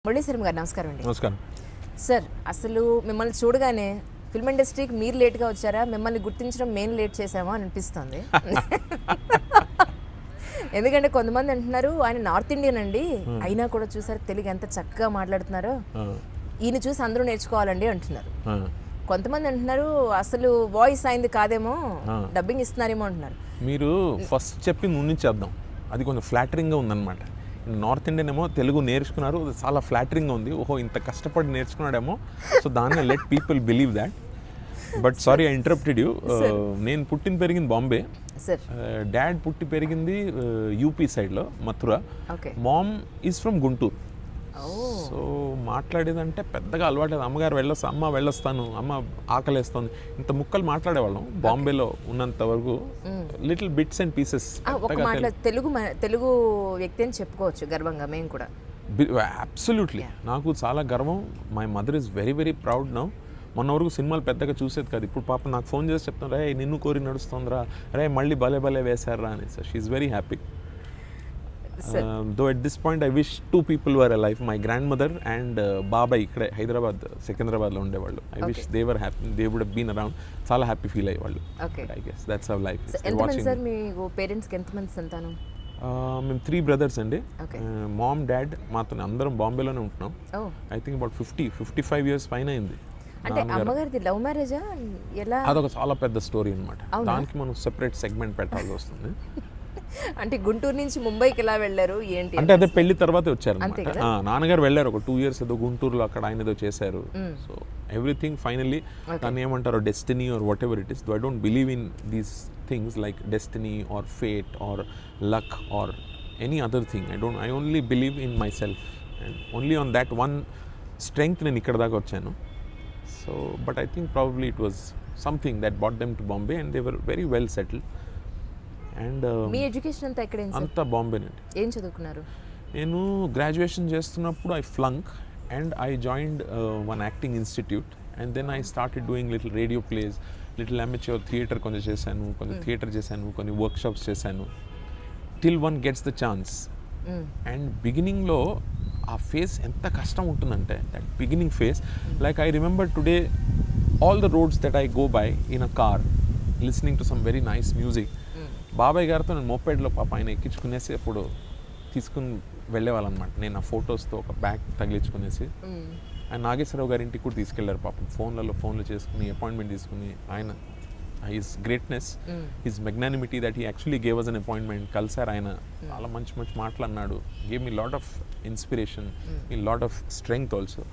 మురళీ శర్మ గారు నమస్కారం అండి. నమస్కారం సార్, అసలు మిమ్మల్ని చూడగానే ఫిల్మ్ ఇండస్ట్రీకి మీరు లేట్గా వచ్చారా, మిమ్మల్ని గుర్తించడం మేము లేట్ చేసామా అని అనిపిస్తుంది. ఎందుకంటే కొంతమంది అంటున్నారు ఆయన నార్త్ ఇండియన్ అండి, అయినా కూడా చూసారు తెలుగు ఎంత చక్కగా మాట్లాడుతున్నారో, ఈయన చూసి అందరూ నేర్చుకోవాలండి అంటున్నారు. కొంతమంది అంటున్నారు అసలు వాయిస్ అయింది కాదేమో, డబ్బింగ్ ఇస్తున్నారేమో అంటున్నారు. మీరు ఫస్ట్ చెప్పింది ఉండించేద్దాం, అది కొంచెం ఫ్లాటరింగ్గా ఉందన్నమాట. నార్త్ ఇండియన్ ఏమో తెలుగు నేర్చుకున్నారు, చాలా ఫ్లాటరింగ్గా ఉంది, ఓహో ఇంత కష్టపడి నేర్చుకున్నాడేమో, సో దాన్ని let people believe that. But sorry I interrupted you. నేను పుట్టిన పెరిగింది బాంబే, డాడ్ పుట్టి పెరిగింది యూపీ సైడ్లో Mathura, mom is from Guntur. So మాట్లాడేదంటే పెద్దగా అలవాట్లేదు. అమ్మగారు అమ్మ వెళ్ళొస్తాను, అమ్మ ఆకలేస్తుంది, ఇంత ముక్కలు మాట్లాడేవాళ్ళం బాంబేలో ఉన్నంత వరకు. Little bits and pieces. Telugu వ్యక్తి అని చెప్పుకోవచ్చు గర్వంగా మేము కూడా. అబ్సల్యూట్లీ, నాకు చాలా గర్వం. My mother is very very proud now. మొన్న వరకు సినిమాలు పెద్దగా చూసేది కాదు, ఇప్పుడు పాప నాకు ఫోన్ చేసి చెప్తాను, రే నిన్ను కోరి నడుస్తుందిరా, రే మళ్ళీ భలే భలే వేశారా అని. So she is very happy. Though at this point I wish two people were alive, my grandmother and Baba ikkade Hyderabad Secunderabad lo undevallu. I wish they were happy, they would have been around. Chaala happy feel ayyevallu. Okay, I guess that's how life is. ఎంతమంది sir మీ parents కి ఎంతమంది సంతానం? మేము 3 brothers అండి. Mom dad మాతో అందరం బాంబేలోనే ఉంటున్నాం. I think about 55 years పైన అయింది. అంటే అమ్మగారిది లవ్ మ్యారేజా ఎలా? అదొక చాలా పెద్ద స్టోరీ అన్నమాట, దానికి మనం సెపరేట్ సెగ్మెంట్ పెట్టాల్సి వస్తుంది. అంటే గుంటూరు నుంచి ముంబైకి ఎలా వెళ్ళారు ఏంటి అంటే? అదే పెళ్లి తర్వాత వచ్చారు. నాన్నగారు వెళ్ళారు ఒక 2 years ఏదో గుంటూరులో, అక్కడ ఆయన ఏదో చేశారు. సో ఎవ్రీథింగ్ ఫైనల్లీ దాన్ని ఏమంటారో destiny or whatever it is. I don't believe in these things like destiny or fate or luck or any other thing. I only believe in myself and only on that one strength నేను ఇక్కడ దాకా వచ్చాను. So but I think probably it was something that brought them to Bombay and they were very well settled. And మీ education అంతా ఎక్కడ? అంతా బాంబేనండి. ఏం చదువుకున్నారు? నేను గ్రాడ్యుయేషన్ చేస్తున్నప్పుడు I flunk and I joined one acting institute and then I started doing little radio plays, little amateur theatre కొంచెం చేశాను, కొంచెం థియేటర్ చేశాను, కొన్ని వర్క్షాప్స్ చేశాను, till one gets the chance. And బిగినింగ్లో ఆ ఫేస్ ఎంత కష్టం ఉంటుందంటే, that beginning phase, like I remember today all the roads that I go by in a car listening to some very nice music. బాబాయ్ గారితో నేను మోపెడ్లో పాప ఆయన ఎక్కించుకునేసి అప్పుడు తీసుకుని వెళ్ళేవాళ్ళనమాట. నేను ఆ ఫొటోస్తో ఒక బ్యాగ్ తగిలించుకునేసి ఆయన నాగేశ్వరరావు గారి ఇంటికి కూడా తీసుకెళ్లారు పాపం. ఫోన్లు చేసుకుని అపాయింట్మెంట్ తీసుకుని, ఆయన his greatness, his magnanimity that he actually gave us an appointment. కలిసారు ఆయన, చాలా మంచి మంచి మాటలు అన్నాడు. Gave me lot of inspiration, me lot of strength also.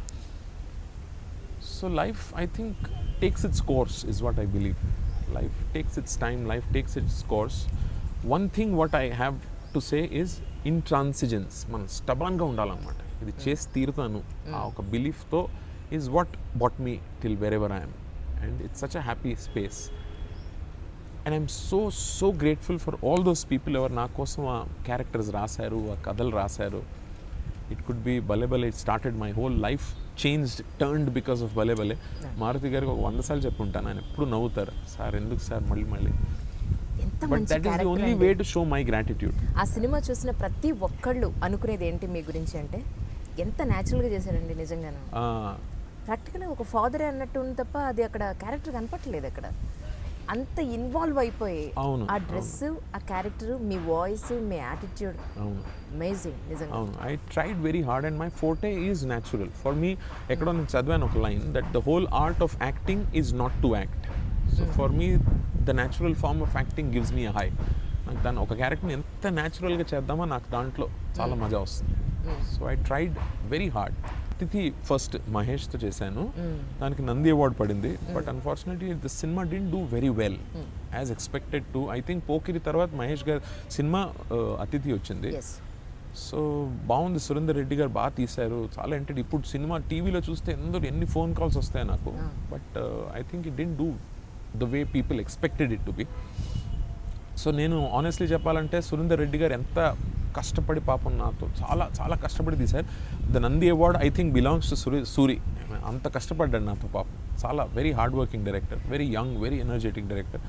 So life I think takes its course is what I believe. Life takes its time, life takes its course. One thing what I have to say is intransigence. మనం స్టబర్న్గా ఉండాలన్నమాట, ఇది చేసి తీరుతాను ఆ ఒక బిలీఫ్తో is what brought me till wherever I'm. And it's such a happy space and I'm so grateful for all those people ఎవరు నా కోసం ఆ క్యారెక్టర్స్ రాశారు, ఆ కథలు రాశారు. ఇట్ కుడ్ బి భలే భలే. It started my whole life changed, turned because of భలే భలే. మారుతి గారికి ఒక 100 సార్లు చెప్పుంటాను, ఆయన ఎప్పుడు నవ్వుతారు, సార్ ఎందుకు సార్ మళ్ళీ. But that is the only way to show my gratitude. ఆ సినిమా చూసిన ప్రతి ఒక్కళ్ళు అనుకునేది ఏంటి మీ గురించి అంటే, ఎంత న్యాచురల్గా చేశారండి నిజంగాను. ప్రాక్టికల్గా ఒక ఫాదరే అన్నట్టు ఉంది తప్ప అది అక్కడ క్యారెక్టర్ కనపట్టలేదు. అక్కడ అంత ఇన్వాల్వ్ అయిపోయి ఆ డ్రెస్, ఆ క్యారెక్టర్, మీ వాయిస్, మీ యాటిట్యూడ్, అమేజింగ్ నిజంగా. అవును, I tried very hard and my forte is natural. For me ఎక్కడో నేను చదివాను ఒక line that the whole art of acting is not to act. So for me the natural form of acting gives me a high. నాకు దాన్ని ఒక క్యారెక్టర్ని ఎంత న్యాచురల్గా చేద్దామో నాకు దాంట్లో చాలా మజా వస్తుంది. So I tried very hard. అతిథి ఫస్ట్ మహేష్తో చేశాను, దానికి నంది అవార్డు పడింది. But unfortunately the cinema didn't do very well as expected to. I think Pokiri తర్వాత మహేష్ గారి సినిమా అతిథి వచ్చింది. సో బాగుంది, సురేందర్ రెడ్డి గారు బాగా తీశారు, చాలా ఎంటెడ్. ఇప్పుడు సినిమా టీవీలో చూస్తే ఎన్ని ఫోన్ కాల్స్ వస్తాయి నాకు. But I think it didn't do the way people expected it to be. So నేను ఆనెస్ట్లీ చెప్పాలంటే సురేందర్ రెడ్డి గారు ఎంత కష్టపడి పాపం నాతో చాలా చాలా కష్టపడి తీశారు. The Nandi award I think belongs to Suri. అంత కష్టపడ్డాడు నాతో పాపం. చాలా very hard working director, very young, very energetic director.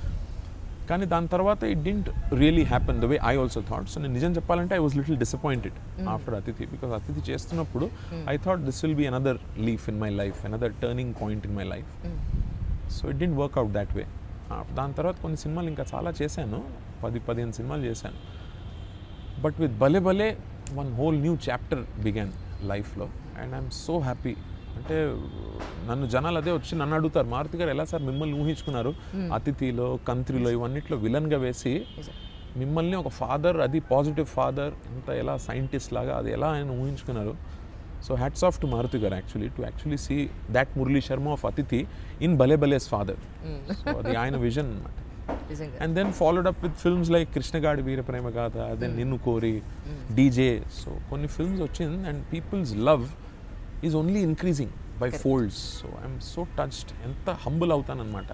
కానీ దాని తర్వాత it didn't really happen the way I also thought. So నేను నిజం చెప్పాలంటే I was little disappointed after అతిథి, బికాస్ అతిథి చేస్తున్నప్పుడు I thought this will be another leaf in my life, another turning point in my life. So it didn't work out that way. దాని తర్వాత కొన్ని సినిమాలు ఇంకా చాలా చేశాను, 10-15 సినిమాలు చేశాను. బట్ విత్ భలే భలే one whole new chapter began లైఫ్లో, అండ్ ఐఎమ్ సో హ్యాపీ. అంటే నన్ను జనాలు అదే వచ్చి నన్ను అడుగుతారు, మారుతి గారు ఎలా సార్ మిమ్మల్ని ఊహించుకున్నారు అతిథిలో, కంత్రిలో, ఇవన్నిట్లో విలన్గా వేసి మిమ్మల్ని ఒక ఫాదర్, అది పాజిటివ్ ఫాదర్, ఎలా సైంటిస్ట్ లాగా అది ఎలా ఆయన ఊహించుకున్నారు. So hats off to Maruthi గారు actually see that Murali Sharma of Athidhi in Bhale భలేస్ ఫాదర్. సో అది ఆయన విజన్ అన్నమాట. And then followed up with films like కృష్ణగాడి వీరప్రేమ గాథ, then నిన్ను కోరి, డీజే. సో కొన్ని ఫిల్మ్స్ వచ్చింది and peoples love is only increasing by folds. So I'm so touched. ఎంత హంబుల్ అవుతానన్నమాట.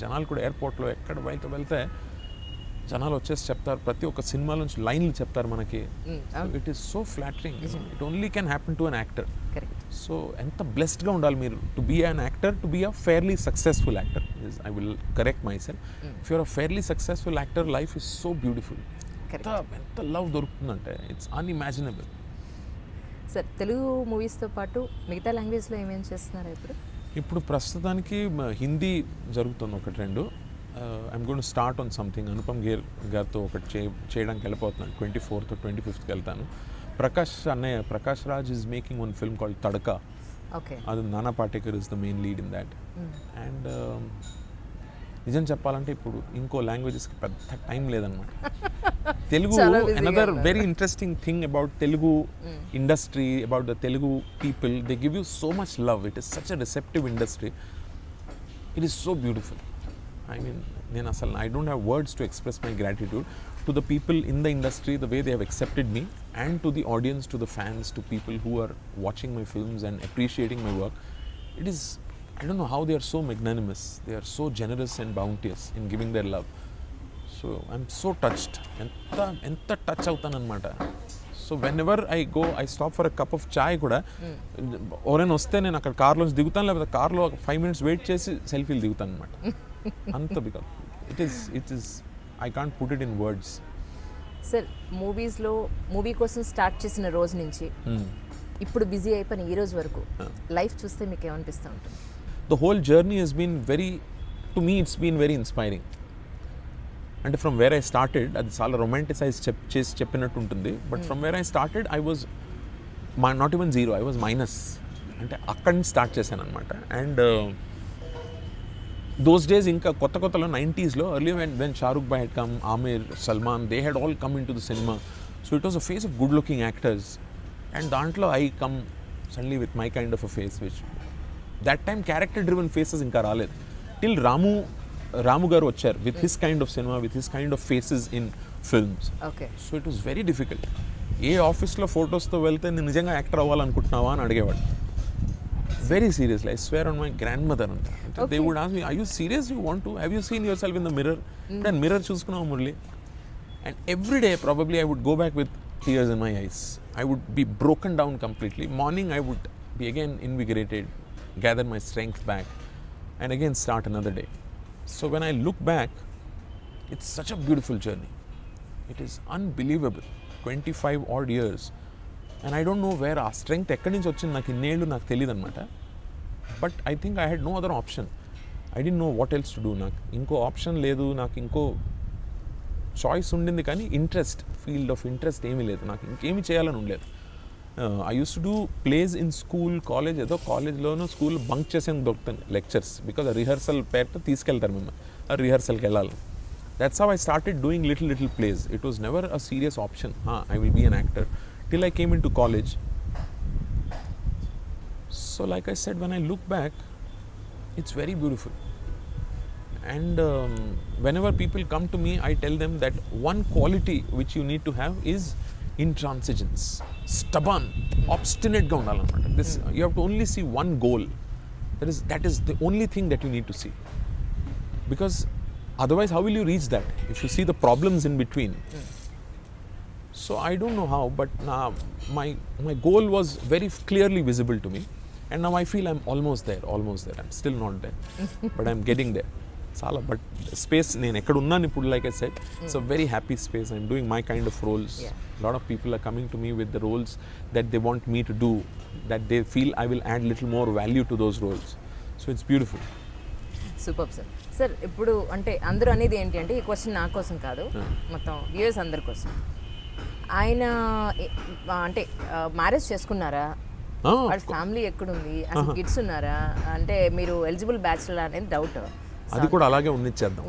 జనాలు కూడా ఎయిర్పోర్ట్లో ఎక్కడ బయట వెళ్తే జనాలు వచ్చేసి చెప్తారు, ప్రతి ఒక్క సినిమా నుంచి లైన్లు చెప్తారు మనకి. It is so flattering. It only can happen to an actor. So ఎంత బ్లెస్డ్గా ఉండాలి మీరు to be an actor, to be a fairly successful actor. I will correct myself. If you're a fairly successful actor, life is so beautiful. ఎంత love దొరుకుతుందంటే it's unimaginable. Sir, Telugu మూవీస్తో పాటు మిగతా లాంగ్వేజ్లో ఏమేమి చేస్తున్నారు ఇప్పుడు ప్రస్తుతానికి హిందీ జరుగుతుంది ఒకటి రెండు. I'm going to start on something. Anupam Kher గారితో ఒకటి చేయడానికి వెళ్ళిపోతున్నాను. 24th or 25th వెళ్తాను. Prakash Raj is making one film called tadka. అది నానా Patekar is the main lead in that. And నిజం చెప్పాలంటే ఇప్పుడు ఇంకో లాంగ్వేజెస్కి పెద్ద టైం లేదన్నమాట. Telugu another very interesting thing about Telugu industry, about the Telugu people, they give you so much love. It is such a receptive industry. It is so beautiful. I mean, I don't have words to express my gratitude to the people in the industry, the way they have accepted me, and to the audience, to the fans, to people who are watching my films and appreciating my work. It is, I don't know how they are so magnanimous. They are so generous and bounteous in giving their love. So I'm so touched. Enta touch avutannamata. So whenever I go, I stop for a cup of chai kuda. Oren oste nenu akkada car lo digutanu, lebada car lo 5 minutes wait chesi selfie digutanu annamata. అంత because it is I can't put it in words. Sir, movie కోసం start చేసిన రోజు నుంచి ఇప్పుడు busy అయిపోయిన ఈ రోజు వరకు లైఫ్ చూస్తే మీకు ఏమనిపిస్తూ ఉంటుంది? The whole journey has been to me it's been very inspiring. అంటే ఫ్రమ్ వేర్ ఐ స్టార్టెడ్, అది చాలా రొమాంటిసైజ్ చేసి చెప్పినట్టు ఉంటుంది. But from where I started I was not even zero, I was minus. అంటే అక్కడి నుంచి స్టార్ట్ చేశాను అనమాట. అండ్ those days ఇంకా కొత్తలో 90s లో earlier when Shahrukh bhai had come, Amir, Salman, they had all come into the cinema. So it was a phase of good looking actors, and దాంట్లో I come suddenly with my kind of a face, which that time character driven faces ఇంకా రాలేదు. Till రాము గారు వచ్చారు with his kind of cinema, with his kind of faces in films. So it was very difficult. ఏ ఆఫీస్లో ఫొటోస్తో వెళ్తే నేను నిజంగా actor అవ్వాలనుకుంటున్నావా అని అడిగేవాడు. Very seriously, I swear on my grandmother. They would ask me, are you serious? You want to? Have you seen yourself in the mirror? Then mirror చూసుకున్నావు Murali. And every day probably I would go back with tears in my eyes. I would be broken down completely. Morning I would be again invigorated, gather my strength back, and again start another day. So when I look back, it's such a beautiful journey. It is unbelievable. 25 odd years. And I don't know where ఆ strength ఎక్కడి నుంచి వచ్చింది, నాకు ఇన్నేళ్ళు నాకు తెలియదు అనమాట. But I think I had no other option. I don't know what else to do. నాకు ఇంకో ఆప్షన్ లేదు, నాకు ఇంకో చాయిస్ ఉండింది, కానీ ఫీల్డ్ ఆఫ్ ఇంట్రెస్ట్ ఏమీ లేదు, నాకు ఇంకేమీ చేయాలని ఉండలేదు. I use to do plays in school, college. ఏదో కాలేజ్లోనూ స్కూల్ బంక్ చేసేందుకు దొరుకుతాను లెక్చర్స్, బికాజ్ ఆ రిహర్సల్ పేరుతో తీసుకెళ్తారు మిమ్మల్ని, ఆ రిహర్సల్కి వెళ్ళాలి. That's how I started doing little plays. It was never a serious option, I will be an actor, till I came into college. So like I said, when I look back, it's very beautiful. And whenever people come to me, I tell them that one quality which you need to have is intransigence, stubborn, obstinate ga undalannamata. This you have to only see one goal. That is the only thing that you need to see. Because otherwise, how will you reach that if you see the problems in between? So I don't know how, but my goal was very clearly visible to me, and now I feel I'm almost there. I'm still not there, but I'm getting there. చాలా but space నేను ఎక్కడ ఉన్నాను ఇప్పుడు like I said it's a very happy space I'm doing my kind of roles lot of people are coming to me with the roles that they want me to do that they feel I will add little more value to those roles so it's beautiful. Super sir. Sir ఇప్పుడు అంటే అందరూ అనేది ఏంటి అంటే ఈ question నా కోసం కాదు, మొత్తం వ్యూయర్స్ అందరి కోసం. ఆయన అంటే మ్యారేజ్ చేసుకున్నారా, వాళ్ళ ఫ్యామిలీ ఎక్కడుంది, అసలు కిడ్స్ ఉన్నారా, అంటే మీరు ఎలిజిబుల్ బ్యాచులర్ అనేది డౌట్. అది కూడా అలాగే ఉన్నిచ్చేద్దాం.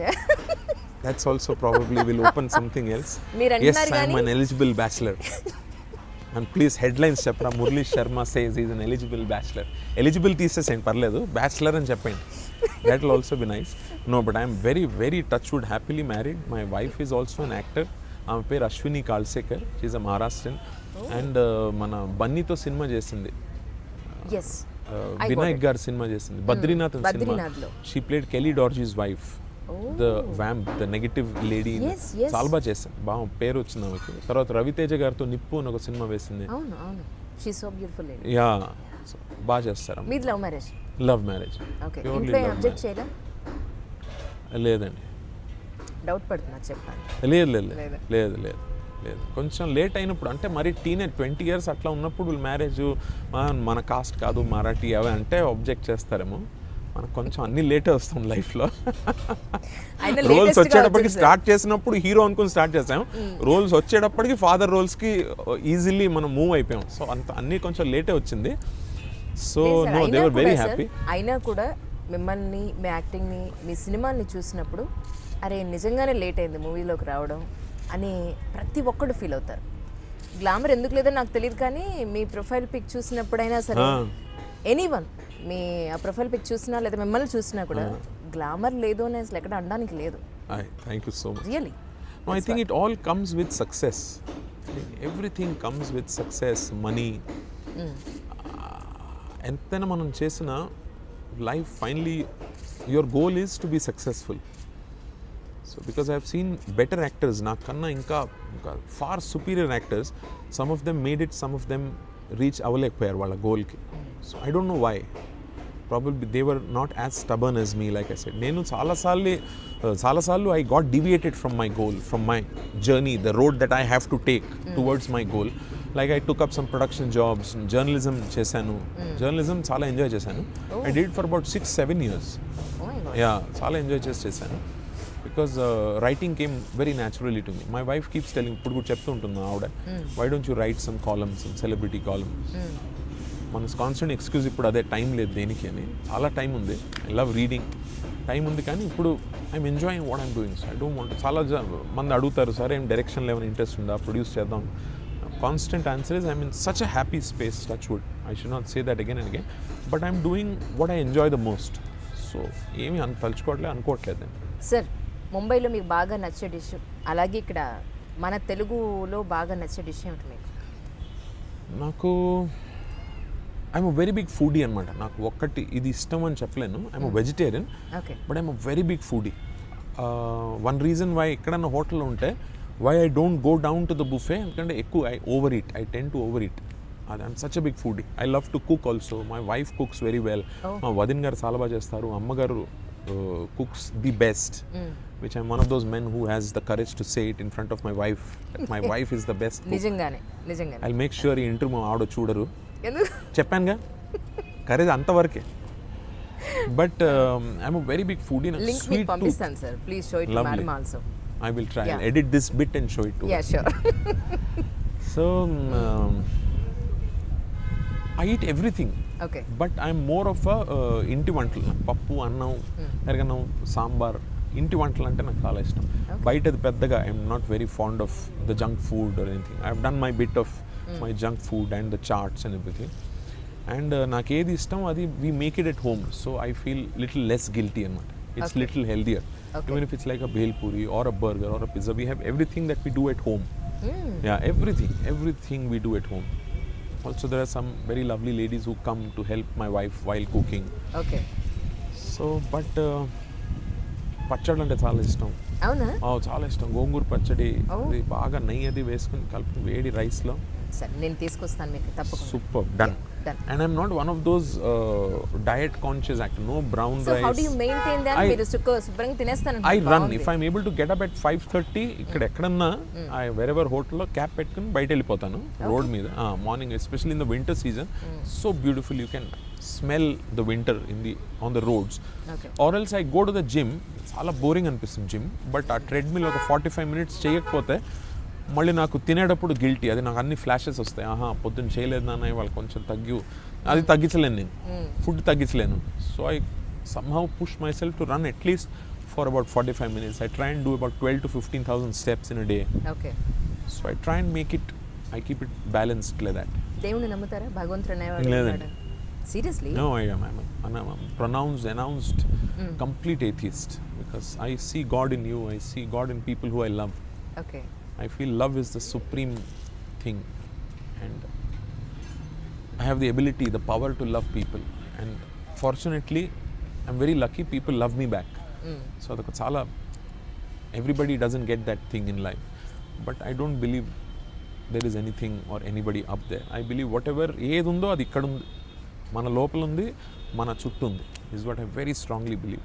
That's also probably will open something else. Yes, I am an eligible bachelor. And please headlines చెప్పరా, Murali Sharma says he is an eligible bachelor. Eligible తీసేసేయండి పర్లేదు, బ్యాచులర్ అని చెప్పండి. That will also be nice. No, but I am very, very touchwood happily married. My wife is also an actor. ఆమె పేరు Ashwini Kalsekar. She is a Maharashtrian. And మన బన్నీతో సినిమా చేసింది. Yes. వినాయక్ గారు సినిమా చేసింది, బద్రీనాథ్ సినిమా. She played Kelly Dorjee's wife, the vamp, the negative lady. చాలా బాగా చేశాను, బాగా పేరు వచ్చింది ఆమెకి. తర్వాత రవితేజ గారితో నిప్పు అని ఒక సినిమా వేసింది. యా, బాగా చేస్తారు. Love marriage. లేదండి, డౌట్ పడుతున్నా చెప్పాను. లేదు లేదు లేదు లేదు లేదు, కొంచెం లేట్ అయినప్పుడు అంటే మరి టీనేజ్ 20 years అట్లా ఉన్నప్పుడు మ్యారేజ్ మన కాస్ట్ కాదు మరాఠీ అవి అంటే ఆబ్జెక్ట్ చేస్తారేమో. మనకు కొంచెం అన్ని లేటే వస్తుంది లైఫ్లో. రోల్స్ వచ్చేటప్పటికి స్టార్ట్ చేసినప్పుడు హీరో అనుకుని స్టార్ట్ చేసాం, రోల్స్ వచ్చేటప్పటికి ఫాదర్ రోల్స్కి ఈజీలీ మనం మూవ్ అయిపోయాం. సో అంత అన్నీ కొంచెం లేటే వచ్చింది. So no, they were very happy. అయినా కూడా మిమ్మల్ని, మీ యాక్టింగ్ని, మీ సినిమాని చూసినప్పుడు అరే నిజంగానే లేట్ అయింది మూవీలోకి రావడం అని ప్రతి ఒక్కడు ఫీల్ అవుతారు. గ్లామర్ ఎందుకు లేదో నాకు తెలియదు, కానీ మీ ప్రొఫైల్ పిక్ చూసినప్పుడైనా సరే, ఎనీవన్ మీ ఆ ప్రొఫైల్ పిక్ చూసినా లేదా మిమ్మల్ని చూసినా కూడా గ్లామర్ లేదు అని అసలు ఎక్కడ అనడానికి లేదు. Thank you so much. Really I think it all comes with success. Everything comes with success, money. ఎంతైనా మనం చేసిన life finally your goal is to be successful. So because I have seen better actors, నాకన్నా ఇంకా far superior actors, some of them made it, some of them reach అవ్వలేకపోయారు వాళ్ళ గోల్కి. So I don't know why. Probably they were not as stubborn as me, like I said. నేను చాలాసార్లు I got deviated from my goal, from my journey, the road that I have to take towards my goal. Like I took up some production jobs, journalism చేశాను. Journalism చాలా enjoy చేశాను. I did it for about 6-7 years. Oh my God. Yeah, చాలా enjoy చేశాను. Because writing came very naturally to me. My wife keeps telling, ఇప్పుడు కూడా చెప్తూ ఉంటుంది ఆవిడ, why don't you write some columns, some celebrity columns. మన constant excuse ఇప్పుడు అదే, టైం లేదు దేనికి అని. చాలా టైం ఉంది, ఐ లవ్ రీడింగ్, టైం ఉంది, కానీ ఇప్పుడు I'm enjoying what I'm doing. So I don't want. చాలా మంది అడుగుతారు, సార్ ఏం డైరెక్షన్ లేవని ఇంట్రెస్ట్ ఉందా, ప్రొడ్యూస్ చేద్దాం. Constant answer is I'm in such a happy space, touch wood. I should not say that again and again, but I'm doing what I enjoy the most. So ఏమీ తలుచుకోవట్లేదు, అనుకోవట్లేదు. Sir, ముంబైలో మీకు బాగా నచ్చే dish, అలాగే ఇక్కడ మన తెలుగులో బాగా నచ్చే డిష్ ఏమిటి మీకు? నాకు I'm a very big foodie అనమాట. నాకు ఒక్కటి ఇది ఇష్టం అని చెప్పలేను. I'm a vegetarian, but I'm a very big foodie. One reason why ఎక్కడన్నా హోటల్లో ఉంటే why I don't go down to the buffet, ఎందుకంటే ఎక్కువ I over eat, I tend to over eat. I'm such a big foodie. I love to cook also. My wife cooks very well. మా వదిన్ గారు చాలా బాగా చేస్తారు. అమ్మగారు cooks the best, which I'm one of those men who has the courage to say it in front of my wife, that my wife is the best cook. నిజంగానే. I'll make sure ఈ interview ఆవిడ చూడరు, చెప్పానుగా, courage అంతవరకే. But I'm a very big foodie. Link మీకు పంపిస్తాను sir, please show it to madam also. I will try. I'll edit this bit and show it to her. Yeah, sure. So I eat everything. Okay. But I'm more of a ఇంటి వంటలు, పప్పు, అన్నం, పెరగన్నం, సాంబార్, ఇంటి వంటలు అంటే నాకు చాలా ఇష్టం. బయటది పెద్దగా I'm not very fond of the junk food or anything. I have done my bit of my junk food and the charts and everything. And నాకు ఏది ఇష్టం అది we make it at home. So I feel little less guilty అనమాట. It's little healthier. Even if it's like a bhel puri or a burger or a pizza, we have everything that we do at home. Yeah, everything we do at home. Also, there are some very lovely ladies who come to help my wife while cooking. Okay. So, but పచ్చడి అంటే చాలా ఇష్టం. అవునా? చాలా ఇష్టం. గోంగూర పచ్చడి, అది బాగా నెయ్యి అది వేసుకుని కలిపి వేడి రైస్లో. సరే, నేను తీసుకొస్తాను మీకు తప్పకుండా. Super, done. Done. And I'm not one of those diet conscious actors. No brown So rice. how do you maintain that? మీరు శుభ్రంగా తినేస్తాను. I run. If I'm able to get up at 5:30, ఇక్కడ ఎక్కడన్నా wherever హోటల్లో cap పెట్టుకుని బయట వెళ్ళిపోతాను road మీద morning, especially in the winter season. So beautiful, you can smell the winter on the roads. Or else I go to the gym. చాలా boring అనిపిస్తుంది gym, but ఆ ట్రెడ్మిల్ ఒక 45 minutes చేయకపోతే మళ్ళీ నాకు తినేటప్పుడు గిల్టీ. అది నాకు అన్ని ఫ్లాషెస్ వస్తాయి. పొద్దున్న చేయలేదు నాన్న, వాళ్ళు కొంచెం అది తగ్గించలేను నేను, ఫుడ్ తగ్గించలేను. So I somehow push myself to run at least for about 45 minutes. I try and do about 12 to 15,000 steps in a day. Okay. So I try and keep it balanced like that. దేవుని నమ్ముతారా? భగవంతుడు అనేవాడు ఉన్నాడా? Seriously? No, I'm announced complete atheist, because I see God in you. I see God in people who I love. Okay. I feel love is the supreme thing, and I have the ability, the power to love people, and fortunately I'm very lucky people love me back. So adaka chaala, everybody doesn't get that thing in life, but I don't believe there is anything or anybody up there. I believe whatever ఏది ఉందో అది ఇక్కడ ఉంది, మన లోపల ఉంది, మన చుట్టూ ఉంది, is what I very strongly believe.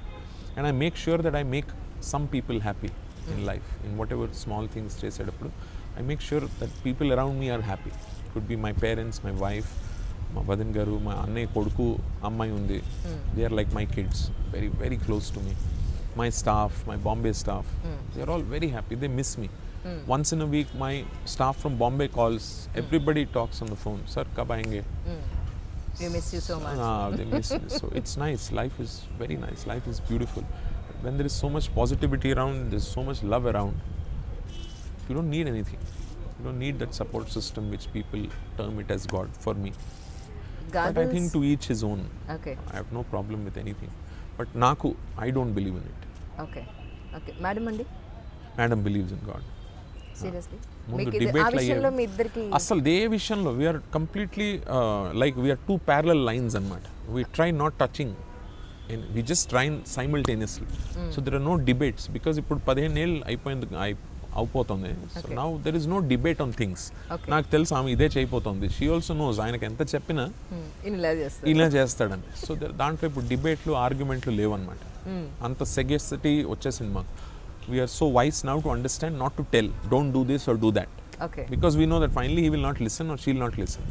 And I make sure that I make some people happy in life, in whatever small things చేసేటప్పుడు I make sure that people around me are happy. It could be my parents, my wife, మా వదిన్ గారు, మా అన్నయ్య కొడుకు, అమ్మాయి ఉంది. They are like my kids, very very close to me. My staff, my Bombay staff, they are all very happy. They miss me. Once in a week my staff from Bombay calls. Everybody talks on the phone. Sir, kab aayenge? We miss you so much. They miss me. So it's nice. Life is very nice. Life is beautiful. When there is so much positivity around, there's so much love around, you don't need anything. You don't need that support system which people term it as God for me. Goggles? But I think to each his own. Okay. I have no problem with anything. But naku, I don't believe in it. Okay. Madam అండి? Madam believes in God. Seriously? ముందు మీకు ఆ విషయంలో మీ ఇద్దరికి అసలు ఏ విషయంలో we're completely like we're two parallel lines అనమాట. We try not touching, we just try simultaneously. So there are no debates, because ఇప్పుడు 15 ఏళ్ళు అయిపోతుంది. So now there is no debate on things. నాకు తెలుసు ఆమె ఇదే చేయబోతోంది. షీ ఆల్సో నోస్ ఆయనకి ఎంత చెప్పినా ఇలా చేస్తాడని. సో దాంట్లో ఇప్పుడు డిబేట్లు, ఆర్గ్యుమెంట్లు లేవన్నమాట. అంత సెగెసిటీ వచ్చేసింది మాకు. We're so wise now to understand not to tell, don't do this or do that, because we know that finally he will not listen or she will not listen.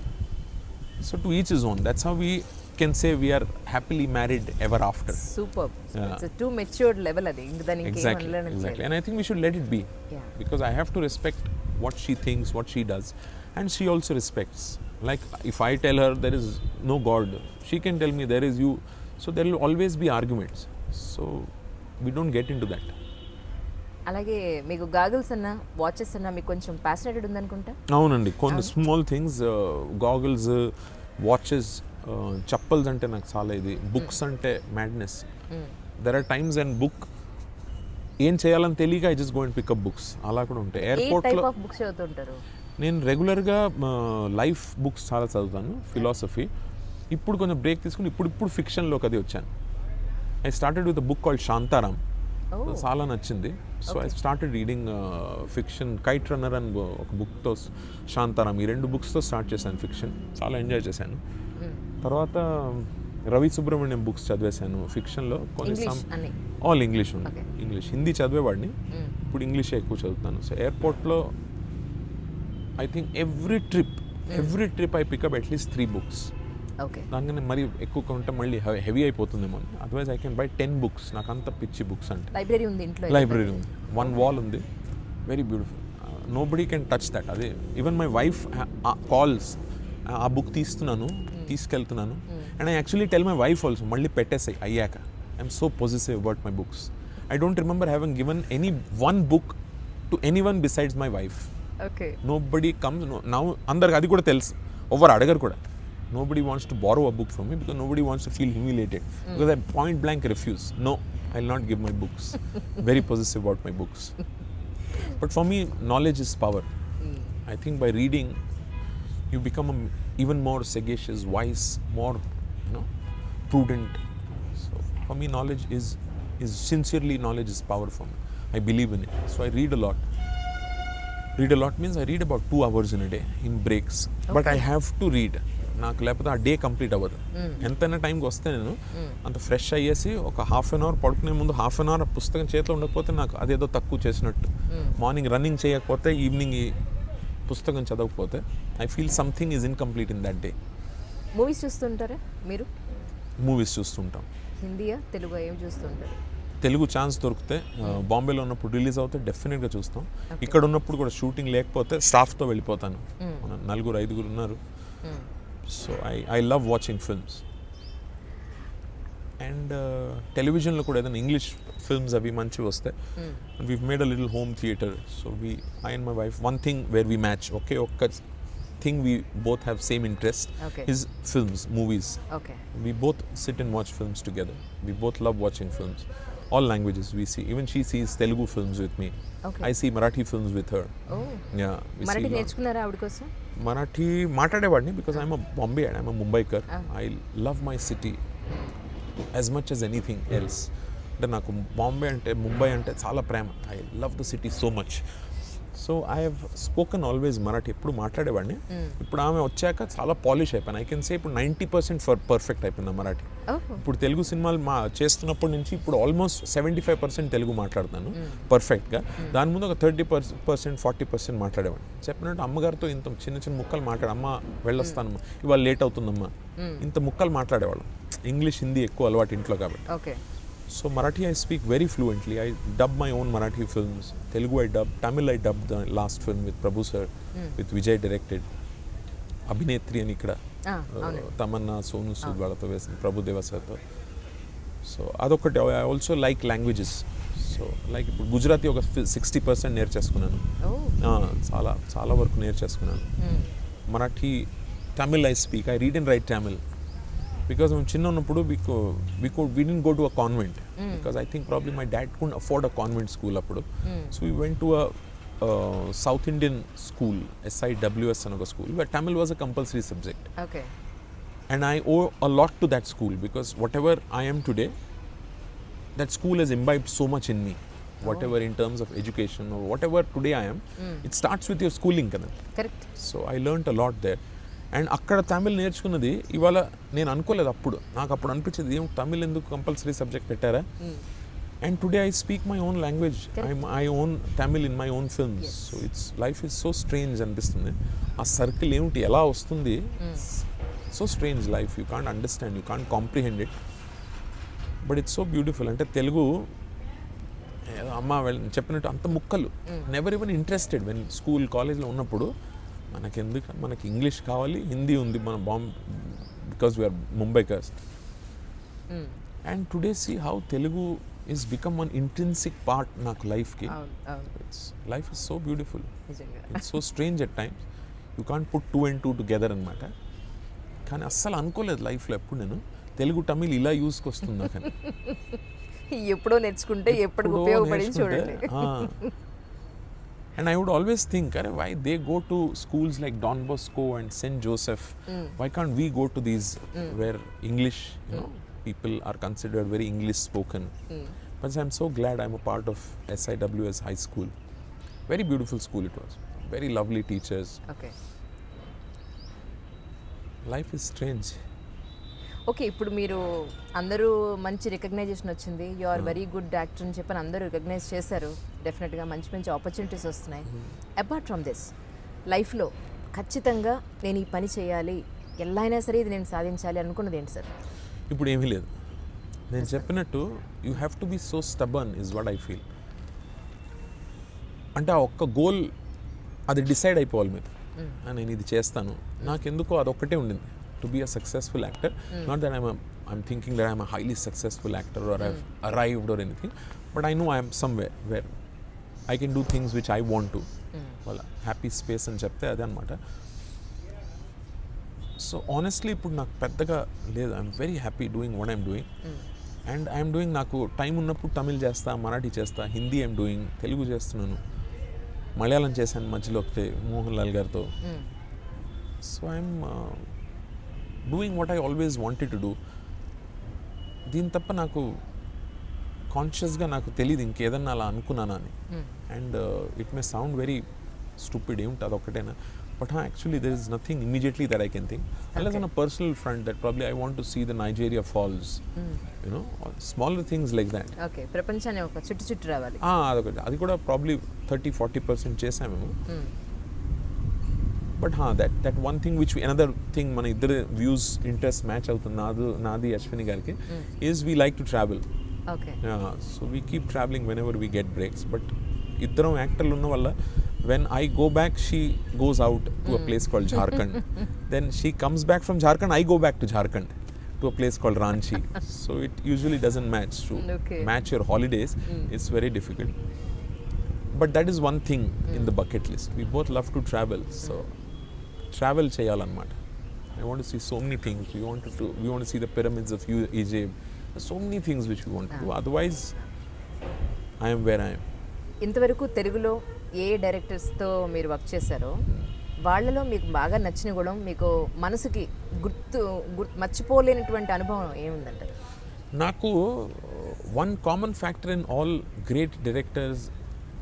So to each his own. That's how we can say we are happily married ever after. Superb. It's a too matured level adi. Exactly. And I think we should let it be. Because I have to respect what she thinks, what she does, and she also respects. Like if I tell her there is no God, she can tell me there is you. So there will always be arguments. So we don't get into that. అలాగే మీకు goggles అన్న, watches అన్న మీకు కొంచెం passionated ఉందనుకుంటా. అవునండి, కొన్ని small things, goggles, watches, chappals అంటే నాకు చాలా ఇది. బుక్స్ అంటే madness. There are times and book ఏం చేయాలని తెలియక I just go and pick up books. అలా కూడా ఉంటాయి. ఎయిర్పోర్ట్లో బుక్స్ చదువుతుంటారు. నేను రెగ్యులర్గా లైఫ్ బుక్స్ చాలా చదువుతాను, ఫిలాసఫీ. ఇప్పుడు కొంచెం బ్రేక్ తీసుకుని ఇప్పుడు ఫిక్షన్లోకి అది వచ్చాను. I started with book called Shantaram. చాలా నచ్చింది. So I started reading fiction. Kite runner అని ఒక బుక్తో, శాంతారాం, ఈ 2 బుక్స్తో స్టార్ట్ చేశాను ఫిక్షన్. చాలా ఎంజాయ్ చేశాను. తర్వాత రవి సుబ్రహ్మణ్యం బుక్స్ చదివేశాను ఫిక్షన్లో. కొన్ని ఆల్ ఇంగ్లీష్ ఉంది. ఇంగ్లీష్, హిందీ చదివేవాడిని, ఇప్పుడు ఇంగ్లీషే ఎక్కువ చదువుతాను. సో ఎయిర్పోర్ట్లో I think every trip I pick up at least 3 books. దానికన్నా మరి ఎక్కువ ఉంటే మళ్ళీ హెవీ అయిపోతుందేమో. Otherwise I can buy 10 books. నాకు అంత పిచ్చి బుక్స్ అంటే. లైబ్రరీ ఉంది ఇంట్లో. లైబ్రరీ ఉంది, 1 wall ఉంది, very beautiful. Nobody can touch that. అదే ఈవెన్ మై వైఫ్ కాల్స్, ఆ బుక్ తీసుకెళ్తున్నాను, and I actually tell my wife also, మళ్ళీ పెట్టేసాయి అయ్యాక. I'm so positive about my books. I don't remember having given any 1 book to anyone besides my wife. Nobody comes now. అందరికి అది కూడా తెలుసు, ఎవరు అడగరు కూడా. Nobody wants to borrow a book from me because nobody wants to feel humiliated. Because I point blank refuse. No, I'll not give my books. Very possessive about my books. But for me, knowledge is power. I think by reading, you become even more sagacious, wise, more, prudent. So for me, knowledge is sincerely, knowledge is power for me. I believe in it. So I read a lot. Read a lot means I read about 2 hours in a day in breaks. But I have to read. నాకు లేకపోతే ఆ day complete అవ్వదు. ఎంతైనా టైంకి వస్తే నేను అంత fresh అయ్యేసి ఒక హాఫ్ అన్ అవర్ పడుకునే ముందు హాఫ్ అన్ అవర్ పుస్తకం చేతిలో ఉండకపోతే నాకు అదేదో తక్కువ చేసినట్టు. మార్నింగ్ రన్నింగ్ చేయకపోతే ఈవినింగ్ ఈ పుస్తకం చదవకపోతే I feel something is incomplete in that day. Movies చూస్తుంటారా మీరు? మూవీస్ చూస్తుంటాం. హిందీయా తెలుగు ఏం చూస్తుంటారు? తెలుగు ఛాన్స్ దొరికితే బాంబేలో ఉన్నప్పుడు రిలీజ్ అవుతే డెఫినెట్గా చూస్తాం. ఇక్కడ ఉన్నప్పుడు కూడా షూటింగ్ లేకపోతే స్టాఫ్తో వెళ్ళిపోతాను. మన 4-5 ఉన్నారు. So I love watching films. And టెలివిజన్లో కూడా ఏదైనా ఇంగ్లీష్ ఫిల్మ్స్ అవి మంచివి వస్తే we made a little home theatre. So I and my wife one thing where we match ఒక్క thing we both have same interest is films, movies. We both sit and watch films together. We both love watching films. All languages we see. Even she sees Telugu films with me. I see Marathi films with her. Yeah. Marathi నేర్చుకున్నారా ఆవిడ కోసం? Marathi మాట్లాడేవాడిని because I'm a Bombay and I'm a Mumbaikar. I love my city as much as anything else. అంటే నాకు బాంబే అంటే ముంబై అంటే చాలా ప్రేమ. I love the city so much. So I have spoken always Marathi. ఎప్పుడు మాట్లాడేవాడిని. ఇప్పుడు ఆమె వచ్చాక చాలా పాలిష్ అయిపోయాను. ఐ కెన్ సే ఇప్పుడు 90% పర్ఫెక్ట్ అయిపోయింది మరాఠీ. ఇప్పుడు తెలుగు సినిమాలు చేస్తున్నప్పటి నుంచి ఇప్పుడు ఆల్మోస్ట్ 75% తెలుగు మాట్లాడుతాను పర్ఫెక్ట్గా. దాని ముందు ఒక 30%, 40% మాట్లాడేవాడిని. చెప్పినట్టు అమ్మగారితో ఇంత చిన్న చిన్న ముక్కలు అమ్మ వెళ్ళొస్తానమ్మా, ఇవాళ లేట్ అవుతుందమ్మా, ఇంత ముక్కలు మాట్లాడేవాళ్ళం. ఇంగ్లీష్ హిందీ ఎక్కువ అలవాటు ఇంట్లో కాబట్టి. So Marathi I speak very fluently. I dub my own Marathi films. Telugu I dub. Tamil I dubbed the last film with Prabhu sir, with Vijay directed. Abhinetri ani ikkada. Tamanna, Sonu Sood valatho vesindi, Prabhu Deva sir tho. So adokati I also like languages. So like ఇప్పుడు గుజరాతీ ఒక 60% నేర్చేసుకున్నాను. చాలా వరకు నేర్చేసుకున్నాను. Marathi, Tamil I speak. I read and write Tamil. Because మేము చిన్న ఉన్నప్పుడు we didn't go to a convent. Because I think probably my dad couldn't afford a convent school అప్పుడు. So we went to a South Indian school, SIWS అని ఒక school, where Tamil was a compulsory subject. And I owe a lot to that school because whatever I am today, that school has imbibed so much in me. Whatever in terms of education or whatever today I am, it starts with your schooling కదా. Correct. So I learnt a lot there. And అక్కడ తమిళ్ నేర్చుకున్నది ఇవాళ నేను అనుకోలేదు. అప్పుడు నాకు అనిపించేది ఏం తమిళ్ ఎందుకు కంపల్సరీ సబ్జెక్ట్ పెట్టారా. And today I speak my own language. I own Tamil in my own films. So it's life is so strange అనిపిస్తుంది. ఆ సర్కిల్ ఏమిటి ఎలా వస్తుంది, so strange life. You can't understand, you can't comprehend it, but it's so beautiful. అంటే తెలుగు అమ్మ చెప్పినట్టు అంత ముక్కలు. Never even interested when school కాలేజ్లో ఉన్నప్పుడు మనకి ఇంగ్లీష్ కావాలి, హిందీ ఉంది మన because we are ముంబైకర్స్. And today see how Telugu is become one intrinsic part నాకు లైఫ్కి. Life is so beautiful. It's so strange at times. You can't put 2 and 2 together అనమాట. కానీ అస్సలు అనుకోలేదు లైఫ్లో ఎప్పుడు నేను తెలుగు తమిళ్ ఇలా యూస్కి వస్తుంది నాకు. ఎప్పుడో నేర్చుకుంటే ఎప్పుడు ఉపయోగపడింది చూడండి. And I would always think, why they go to schools like Don Bosco and St. Joseph? Why can't we go to these where English, people are considered very English spoken? But I'm so glad I'm a part of SIWS High School. Very beautiful school it was. Very lovely teachers. Life is strange. Okay, ఇప్పుడు మీరు అందరూ మంచి recognition వచ్చింది, you are very good actor అని చెప్పని అందరూ recognise చేశారు. డెఫినెట్గా మంచి మంచి ఆపర్చునిటీస్ వస్తున్నాయి. అపార్ట్ ఫ్రమ్ దిస్ లైఫ్లో ఖచ్చితంగా నేను ఈ పని చేయాలి, ఎలా అయినా సరే ఇది నేను సాధించాలి అనుకున్నది ఏంటి సార్? ఇప్పుడు ఏమీ లేదు. నేను చెప్పినట్టు you have to be so stubborn is what I feel. అంటే ఆ ఒక్క గోల్ అది డిసైడ్ అయిపోవాలి మీరు. నేను ఇది చేస్తాను. నాకెందుకో అదొక్కటే ఉండింది. To be a successful actor, not that I'm thinking that I'm a highly successful actor or I've arrived or anything, but I know I am somewhere where I can do things which I want to. Well, happy space అని చెప్తే అదే అనమాట. So honestly ఇప్పుడు నాకు పెద్దగా లేదు. I'm very happy doing what I'm doing. And I'm doing, నాకు time ఉన్నప్పుడు తమిళ్ చేస్తా, మరాఠీ చేస్తా, హిందీ ఐఎమ్ డూయింగ్, తెలుగు చేస్తున్నాను, మలయాళం చేశాను మధ్యలో ఒకటే మోహన్ లాల్ గారితో. So I'm doing what I always wanted to do. దీని తప్ప నాకు కాన్షియస్గా నాకు తెలియదు ఇంకేదన్నా అలా అనుకున్నానా అని. And it may sound very stupid, ఏమిటి అదొక్కటేనా, But actually there is nothing immediately that I can think. Unless on a personal front that probably I want to see the Nigeria Falls. You know, or smaller things like that. Okay, ప్రపంచాన్ని ఒక చుట్టు రావాలి. అదొకటి, అది కూడా probably 30-40% చేసామేమో. But that one thing which another thing మన ఇద్దరు వ్యూస్ ఇంట్రెస్ట్ మ్యాచ్ అవుతుంది నాది అశ్విని గారికి is we like to travel. Okay, so we keep travelling whenever we get breaks. But ఇద్దరం యాక్టర్లు ఉన్న వల్ల when I go back, she goes out to a place called Jharkhand. Then she comes back from Jharkhand, I go back to Jharkhand to a place called Ranchi. So it usually doesn't match. To match your holidays, it's very difficult. But that is one thing in the bucket list. We both love to travel. So travel cheyalanamata. I want to see so many things. We want to see the pyramids of Egypt. There's so many things which we want to do. Otherwise, I am where I am. ఇంతవరకు తెలుగులో ఏ డైరెక్టర్స్తో మీరు work చేశారో వాళ్ళలో మీకు బాగా నచ్చిన కూడా మీకు మనసుకి మర్చిపోలేనటువంటి అనుభవం ఏముందంటారు? నాకు one common factor in all great directors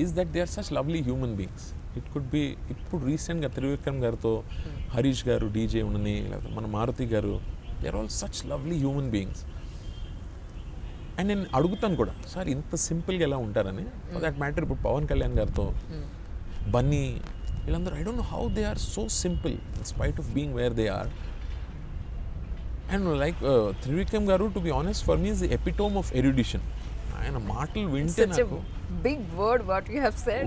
is that they are such lovely human beings. It could be ఇప్పుడు రీసెంట్గా త్రివిక్రమ్ గారితో హరీష్ గారు డీజే ఉండని, లేకపోతే మన మారుతి గారు, they are all such lovely human beings. And నేను అడుగుతాను కూడా, సార్ ఇంత సింపుల్గా ఎలా ఉంటారని. ఫర్ దట్ మ్యాటర్ ఇప్పుడు పవన్ కళ్యాణ్ గారితో, బన్నీ, వీళ్ళందరూ I don't know how they are so simple in spite of being where they are. And like Trivikram గారు, to be honest, for me is the epitome of erudition. ఆయన మాటలు వింటే నాకు big word what you have said.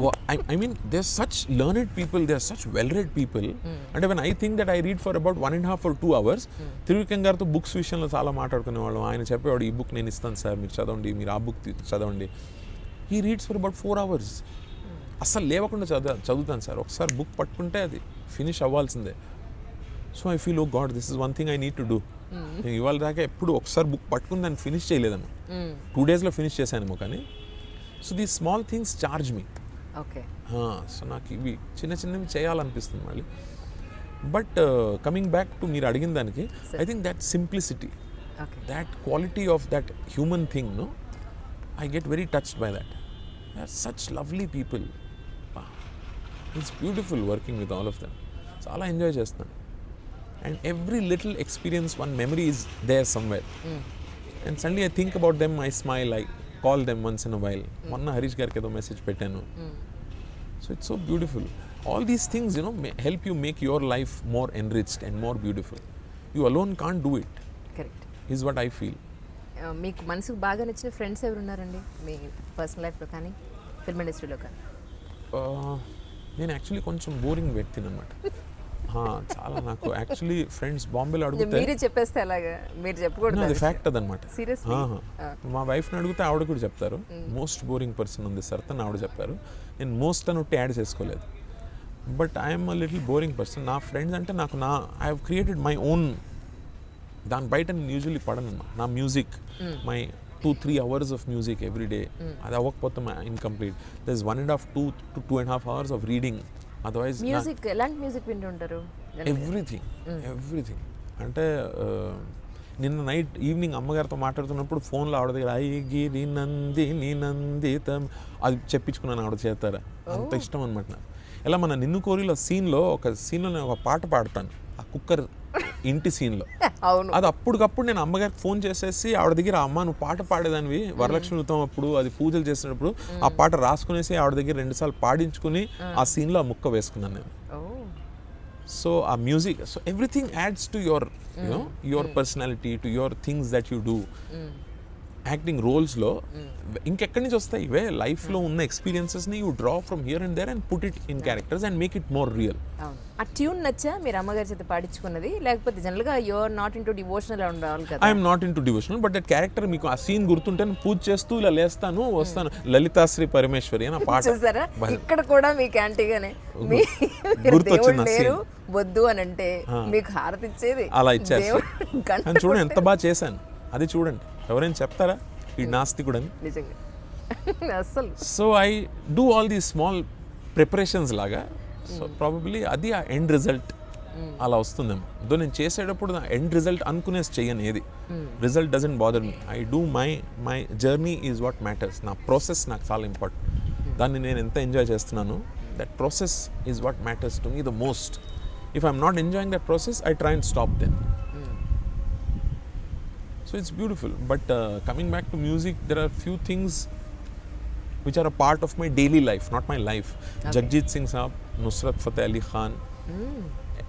I mean, they're such learned people, they're such well-read people. And when I think that I read for about 1.5 or 2 hours, Thiruvikram గారితో books విషయంలో చాలా మాట్లాడుకునేవాళ్ళం. ఆయన చెప్పేవాడు, ఈ బుక్ నేను ఇస్తాను సార్, మీరు చదవండి, మీరు ఆ బుక్ చదవండి. He reads for about 4 hours. అస్సలు లేవకుండా చదువుతాను సార్. ఒకసారి బుక్ పట్టుకుంటే అది ఫినిష్ అవ్వాల్సిందే. So I feel, oh God, this is one thing I need to do. నేను ఇవాళ దాకా ఎప్పుడు ఒకసారి బుక్ పట్టుకుని దాన్ని ఫినిష్ చేయలేదమ్మా. 2 daysలో ఫినిష్ చేశానేమో. కానీ so these small things charge me. Okay, so నాకు ఇవి చిన్నవి చేయాలనిపిస్తుంది మళ్ళీ. బట్ కమింగ్ బ్యాక్ టు మీరు అడిగిన దానికి, I think that simplicity, that quality of that human thing, no, I get very touched by that. They are such lovely people. It's beautiful working with all of them. చాలా enjoy చేస్తాను. And every little experience, one memory is there somewhere. And suddenly I think about them, I smile, I call them once in a while. మొన్న హరీష్ గారికి ఏదో message పెట్టాను. So it's so beautiful. All these things, you know, help you make your life more enriched and more beautiful. You alone can't do it. Correct is what I feel. మీకు మనసుకు బాగా నచ్చిన friends ఎవరు ఉన్నారండి మీ personal లైఫ్లో కానీ film ఇండస్ట్రీలో కానీ? నేను యాక్చువల్లీ కొంచెం బోరింగ్ వ్యక్తిని అనమాట. చాలా నాకు యాక్చువల్లీ ఫ్రెండ్స్ బాంబేలో అడిగితే మీరే చెప్పేస్తే అలాగా మీరు చెప్పకూడదు, అది ఫ్యాక్ట్ అదనమాట. సీరియస్లీ మా వైఫ్ని అడిగితే ఆవిడ కూడా చెప్తారు, మోస్ట్ బోరింగ్ పర్సన్ ఉంది సార్ అని ఆవిడ చెప్పారు. నేను మోస్ట్ అని యాడ్ చేసుకోలేదు. But I'm a little boring person. నా ఫ్రెండ్స్ అంటే నాకు I have created my own. దాని బయట నేను యూజువల్లీ పడను. నా music, my 2-3 hours of music every day. అది అవ్వకపోతే my incomplete. There is 1.5 to 2.5 hours of reading. Otherwise music, ఎలాంటి మ్యూజిక్ వింటుంటారు? ఎవ్రీథింగ్ అంటే నిన్న నైట్ ఈవినింగ్ అమ్మగారితో మాట్లాడుతున్నప్పుడు ఫోన్లో ఆవిడ దగ్గర ఐగిరి నందిని నందితం అది చెప్పించుకున్నాను ఆవిడ చేస్తారా. అంత ఇష్టం అనమాట నాకు. ఇలా మన నిన్ను కోరిలో ఒక సీన్లో నేను ఒక పాట పాడతాను, ఆ కుక్కర్ ఇంటి సీన్లో. అది అప్పటికప్పుడు నేను అమ్మగారికి ఫోన్ చేసేసి ఆవిడ దగ్గర, అమ్మ నువ్వు పాట పాడేదానివి వరలక్ష్మి వ్రతం అప్పుడు, అది పూజలు చేసినప్పుడు ఆ పాట రాసుకునేసి ఆవిడ దగ్గర 2 సార్లు పాడించుకుని ఆ సీన్లో ఆ ముక్క వేసుకున్నాను నేను. సో ఆ music, so everything adds to your personality, to your things that you do. Acting రోల్స్లో ఇంకెక్కడి నుంచి వస్తాయి ఇవే లైఫ్లో ఉన్న ఎక్స్పీరియన్సెస్ని you draw from here and there and put it in characters and make it more real. ఆ ట్యూన్ నచ్చా మీరు అమ్మగారి చేత పాడించుకున్నది, లేకపోతే జనరల్గా యూఆర్ నాట్ ఇంటూ డివోషనల్ ఉండాలి కదా? I'm naught into devotional, but that character మీకు ఆ సీన్ గుర్తుంటే పూజ చేస్తూ ఇలా లేస్తాను వస్తాను, లలితాశ్రీ పరమేశ్వరి అని ఆ పాట చూసారా? ఇక్కడ కూడా మీకు యాంటీగానే గుర్తొచ్చింది. వద్దు అని అంటే మీకు హారతి ఇచ్చేది అలా ఇచ్చారు. చూడండి ఎంత బాగా చేశాను, అది చూడండి. ఎవరైనా చెప్తారా ఈ నాస్తికుడని? నిజంగా అసలు. So I do all these small preparations లాగా. సో ప్రాబబ్లీ అది ఆ ఎండ్ రిజల్ట్ అలా వస్తుందేమో. దో నేను చేసేటప్పుడు నా ఎండ్ రిజల్ట్ అనుకునేసి చెయ్యను ఏది. Result doesn't bother me. I do my journey is what matters. నా ప్రాసెస్ నాకు చాలా ఇంపార్టెంట్. దాన్ని నేను ఎంత ఎంజాయ్ చేస్తున్నాను, that process is what matters to me the most. If I'm not enjoying that process, I try and stop then. So it's beautiful. But coming back to music, there are few things which are a part of my daily life, not my life. Okay. Jagjit Singh Saab, Nusrat Fateh Ali Khan.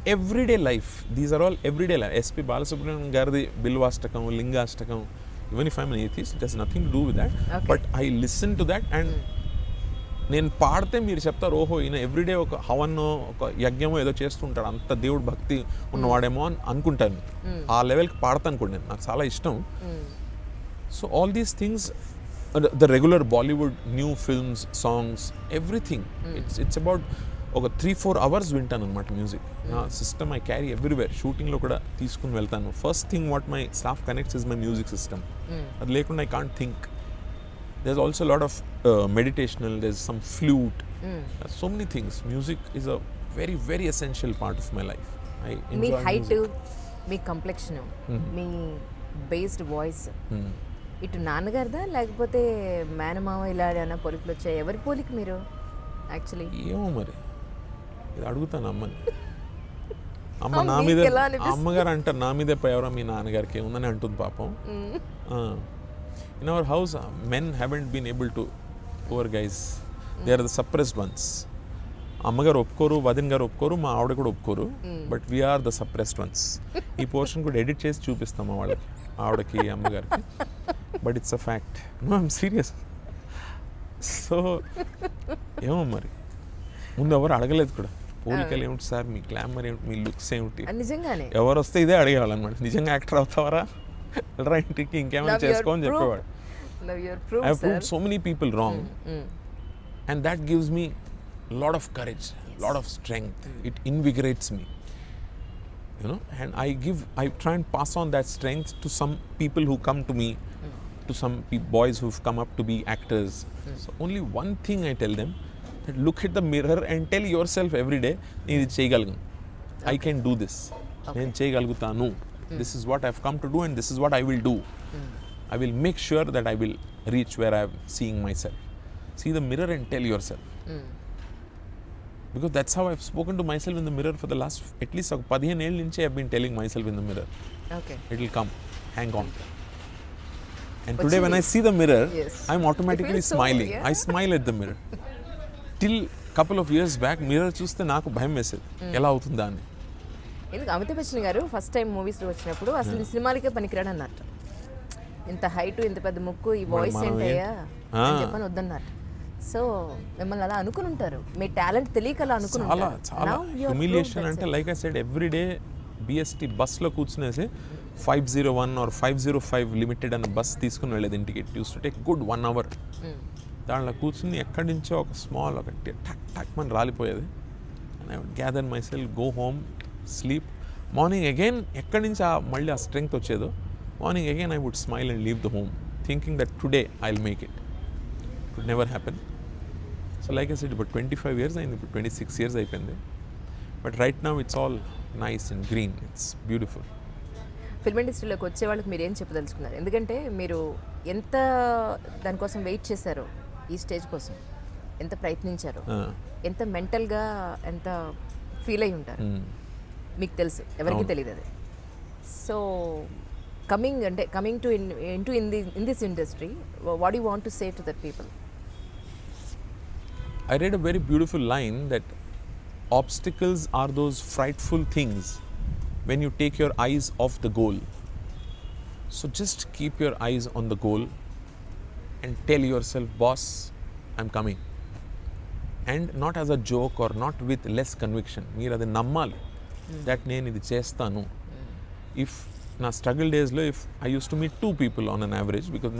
Everyday life. These are all everyday life. SP Balasubramanian Gardi, Bilvastakam, Lingashtakam. Even if I'm an atheist, it has nothing to do with that. Okay. But I listen to that and నేను పాడితే మీరు చెప్తారు ఓహో ఈయన everyday ఒక హవన్నో ఒక యజ్ఞమో ఏదో చేస్తుంటాడు, అంత దేవుడు భక్తి ఉన్నవాడేమో అని అనుకుంటాను. ఆ లెవెల్కి పాడతాను కూడా నేను, నాకు చాలా ఇష్టం. So all these things, the regular Bollywood new films, songs, everything, it's about ఒక 3-4 hours వింటాను అనమాట మ్యూజిక్. నా సిస్టమ్ ఐ క్యారీ ఎవ్రీవేర్. షూటింగ్లో కూడా తీసుకుని వెళ్తాను. First thing what my staff connects is my music system. అది లేకుండా I can't think. There's also a lot of meditational, there's some flute, there's so many things. Music is a very, very essential part of my life. I enjoy me height, music. Me complexion, me based voice ఇటు నాన్నగారిదా లేకపోతే మేనమామ ఇలా ఏమైనా పోలికలు వచ్చాయి? ఎవరి పోలిక మీరు యాక్చువల్లీ? ఏమో మరి, ఇది అడుగుతాను అమ్మని. అమ్మ నా మీకు మీద, ఎలా అనిపిస్తుంది? అమ్మగారు అంటారు నా మీదే ఎవరో మీ నాన్నగారికి ఏముందని అంటుంది పాపం. In our house, men haven't been able to, poor guys, they are the suppressed ones. అమ్మగారు ఒప్పుకోరు, వదిన్ గారు ఒప్పుకోరు, మా ఆవిడ కూడా ఒప్పుకోరు, but we're the suppressed ones. ఈ పోర్షన్ కూడా ఎడిట్ చేసి చూపిస్తాం వాళ్ళకి, ఆవిడకి, అమ్మగారికి. But it's a fact. No, I'm serious. So ఏమో మరి, ముందు ఎవరు అడగలేదు కూడా పోలికలు ఏమిటి సార్, మీ గ్లామర్ ఏమిటి, మీ లుక్స్ ఏమిటి. నిజంగానే ఎవరు వస్తే ఇదే అడిగేవాళ్ళనమాట. నిజంగా యాక్టర్ అవుతావరా, రా ఇంటికి ఇంకేమైనా చేసుకోని చెప్పేవాడు. I have proved so many people wrong, and that gives me a lot of courage, lot of strength. It invigorates me, you know, and I try and pass on that strength to some people who come to me, to some boys who've come up to be actors. So only one thing I tell them, that look at the mirror and tell yourself every day, నేను ఇది చేయగలను, I can do this, నేను చేయగలుగుతాను, this is what I've come to do and this is what I will do. I will make sure that I will reach where I am seeing myself. See the mirror and tell yourself. Because that's how I've spoken to myself in the mirror for the last at least 15 ఏళ్ళ నుంచి I've been telling myself in the mirror. Okay. It will come. Hang on. And today when I see the mirror, Yes. I'm automatically It feels so, smiling. yeah. I smile at the mirror. Till couple of years back, mirror చూస్తే నాకు భయం వేసేది, ఎలా అవుతుందా అని. ఎందుకు అమితాబ్ బచ్చన్ గారు first time మూవీస్లో వచ్చినప్పుడు అసలు ఈ సినిమాలకే పనికిరాడు అన్నట్టు. ఇంత హైట్, ఇంత పెద్ద ముక్కు, ఈ వాయిస్ ఏంటయ్యా అని చెప్పని వద్దన్నారు. సో మిమ్మల్ని అలా అనుకుని ఉంటారు, మీ టాలెంట్ తెలియక అలా అనుకుని చాలా ఉంటారు. చాలా Now you have humiliation. proved అంటే that's it. Like I said everyday BST బస్లో కూర్చునేసి 501 or 505 లిమిటెడ్ అన్న బస్ తీసుకుని వెళ్ళేది ఇంటికి. It use to take good 1 hour. దాంట్లో కూర్చుని ఎక్కడి నుంచో ఒక స్మాల్ ఒక టక్ టక్ అని రాలిపోయేది. And I would gather myself, go home, sleep. Morning again ఎక్కడి నుంచి మళ్ళీ ఆ స్ట్రెంగ్త్ వచ్చేదో, morning again I would smile and leave the home thinking that today I will make it. It would never happen. So like I said, ఇప్పుడు 25 years అయింది, ఇప్పుడు 26 years అయిపోయింది. But right now it's all nice and green, it's beautiful. Film ఇండస్ట్రీలోకి వచ్చే వాళ్ళకి మీరు ఏం చెప్పదలుచుకున్నారు? ఎందుకంటే మీరు ఎంత దానికోసం వెయిట్ చేశారో, ఈ స్టేజ్ కోసం ఎంత ప్రయత్నించారో, ఎంత మెంటల్గా ఎంత ఫీల్ అయి ఉంటారు మీకు తెలుసు, ఎవరికి తెలియదు అది. So coming to in this industry, what you want to say to that people? I read a very beautiful line that obstacles are those frightful things when you take your eyes off the goal. So just keep your eyes on the goal and tell yourself, boss, I'm coming. And not as a joke or not with less conviction. మీరు అది నమ్మాలి, that నేను ఇది చేస్తాను. If నా struggle డేస్లో if I use to meet 2 people on an average, because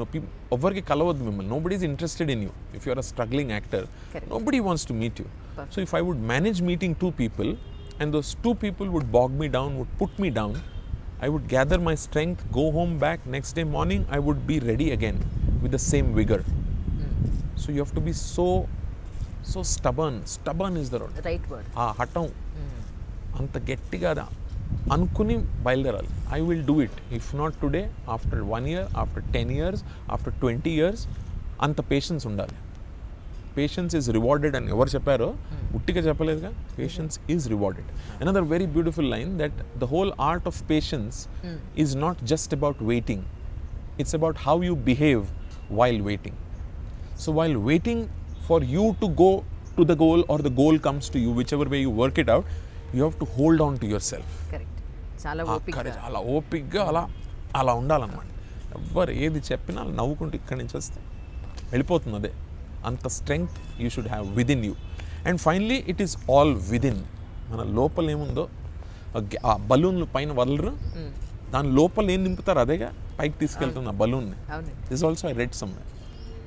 ఎవరికి కలవద్దు మిమ్మల్ని, nobody is interested in you. If you are a struggling actor, nobody wants to meet you. So if I would manage meeting 2 people and those 2 people would bog me down, would put me down, I would gather my strength, go home back, next day morning I would be ready again with the same vigor. So you have to be so stubborn is the right word. హఠం అంత గట్టిగా అనుకుని బయలుదేరాలి. I will do it. If not today, after 1 year, after 10 years, after 20 years, అంత patience ఉండాలి. Patience is rewarded అని ఎవరు చెప్పారో ఉట్టిగా చెప్పలేదుగా, patience is rewarded. Another very beautiful line that the whole art of patience is not just about waiting, it's about how you behave while waiting. So while waiting for you to go to the goal or the goal comes to you, whichever way you work it out, you have to hold on to yourself. Correct, చాలా అలా ఓపిక్గా అలా ఉండాలన్నమాట. ఎవ్వరు ఏది చెప్పినా నవ్వుకుంటూ ఇక్కడి నుంచి వస్తే వెళ్ళిపోతుంది. అదే అంత strength you should have within you. And finally it is all within. మన లోపల ఏముందో ఆ బలూన్లు పైన వదలరు, దాని లోపల ఏం నింపుతారు అదేగా పైకి తీసుకెళ్తుంది ఆ బలూన్ని. This also I read somewhere.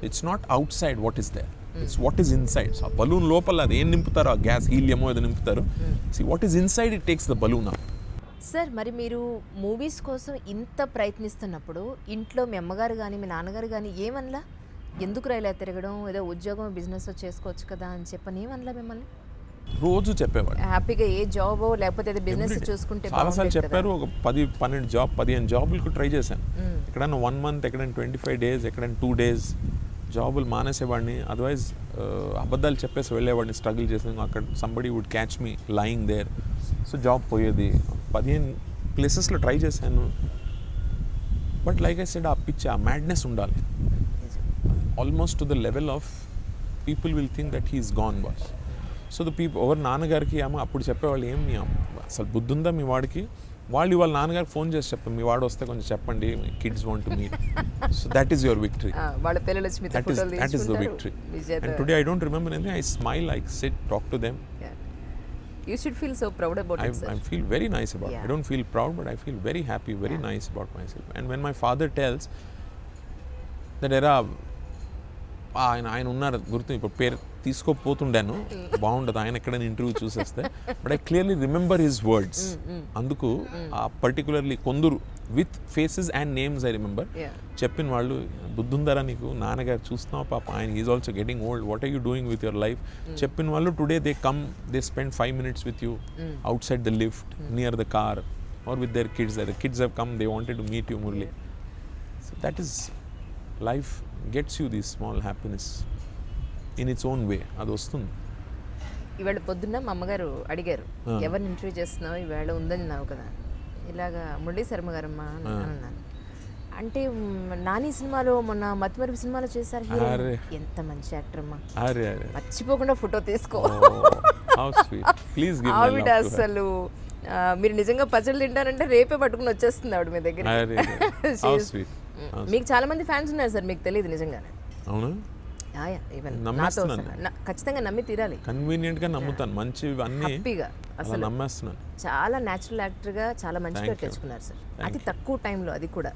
It's not outside what is there, it's what is inside. So ఆ బలూన్ లోపల అది ఏం నింపుతారో, ఆ గ్యాస్ హీలియమో ఏదో నింపుతారు. See what is inside, it takes the balloon up. Sir, మరి మీరు మూవీస్ కోసం ఇంత ప్రయత్నిస్తున్నప్పుడు ఇంట్లో మీ అమ్మగారు కానీ మీ నాన్నగారు కానీ ఏమనలా? ఎందుకు రైలా తిరగడం, ఏదో ఉద్యోగం బిజినెస్ చేసుకోవచ్చు కదా అని చెప్పని ఏమనలా మిమ్మల్ని? రోజు చెప్పేవాడు హ్యాపీగా ఏ జాబో లేకపోతే ఏదో బిజినెస్ చూసుకుంటే చాలాసార్లు చెప్పారు. ఒక 15 జాబులకు ట్రై చేశాను. ఎక్కడైనా 1 month, ఎక్కడైనా 25 days, ఎక్కడైనా 2 days జాబులు మానేసేవాడిని. అదర్వైజ్ అబద్ధాలు చెప్పేసి వెళ్ళేవాడిని, స్ట్రగుల్ చేసాను. అక్కడ somebody would catch me lying there. So job పోయేది. 15 ప్లేసెస్లో ట్రై చేశాను. బట్ లైక్ ఐ సెడ్, ఆ పిచ్చి, ఆ మ్యాడ్నెస్ ఉండాలి. Almost to the level of people will think that he's gone bust. So the people ఎవరు నాన్నగారికి ఏమో అప్పుడు చెప్పేవాళ్ళు, ఏం మీ అసలు బుద్ధి ఉందా మీ వాడికి? వాళ్ళు వాళ్ళ నాన్నగారికి ఫోన్ చేసి చెప్పండి, మీ వాడు వస్తే కొంచెం చెప్పండి, kids want to meet. So that is your victory. That is the victory. And today I don't remember anything. I smile, I sit, talk to them. You should feel so proud about it, sir. I feel very nice about it. I don't feel proud, but I feel very happy, very nice about myself. And when my father tells that era ఆయన ఉన్నారు గుర్తు, ఇప్పుడు పేరు తీసుకోపోతుండాను, బాగుండదు ఆయన ఎక్కడైనా interview చూసేస్తే. But I clearly remember his words. అందుకు పర్టికులర్లీ కొందరు with faces and names I remember. చెప్పిన వాళ్ళు, బుద్ధుందరా నీకు, నాన్నగారు చూస్తున్నావు పాప, ఆయన is also getting old, what are you doing with your life. చెప్పిన వాళ్ళు today they come, they spend 5 minutes with you outside the lift, near the car, or with their kids. The kids have come, they wanted to meet you, Murali. So that is life, gets you this small happiness in its own way. అది వస్తుంది. ఇవాళ పొద్దున్న మా అమ్మగారు అడిగారు, ఎవరిని interview చేస్తున్నావు ఇవాళ ఉందని నావు కదా, ఇలాగా మురళీ శర్మ గారమ్మా అన్నాను. అంటే నాని సినిమాలో, మొన్న మతిమరుపు సినిమాలో చేశారు హీరో, ఎంత మంచి యాక్టర్ అమ్మా, మర్చిపోకుండా ఫోటో తీసుకో. ఆవిడ అసలు మీరు నిజంగా పచ్చళ్ళు తింటారంటే రేపే పట్టుకుని వచ్చేస్తుంది ఆవిడ మీ దగ్గర. మీకు చాలా మంది ఫ్యాన్స్ ఉన్నారు సార్, మీకు తెలియదు నిజంగానే. అవును, ఖచ్చితంగా నమ్మి తీరాలి. కన్వీనియంట్ గా నమ్ముతాను, మంచి హ్యాపీగా అసలు నమ్మేస్తున్నాను. చాలా న్యాచురల్ యాక్టర్ గా చాలా మంచి పేరు తెచ్చుకున్నారు సార్, అతి తక్కువ టైంలో, అది కూడా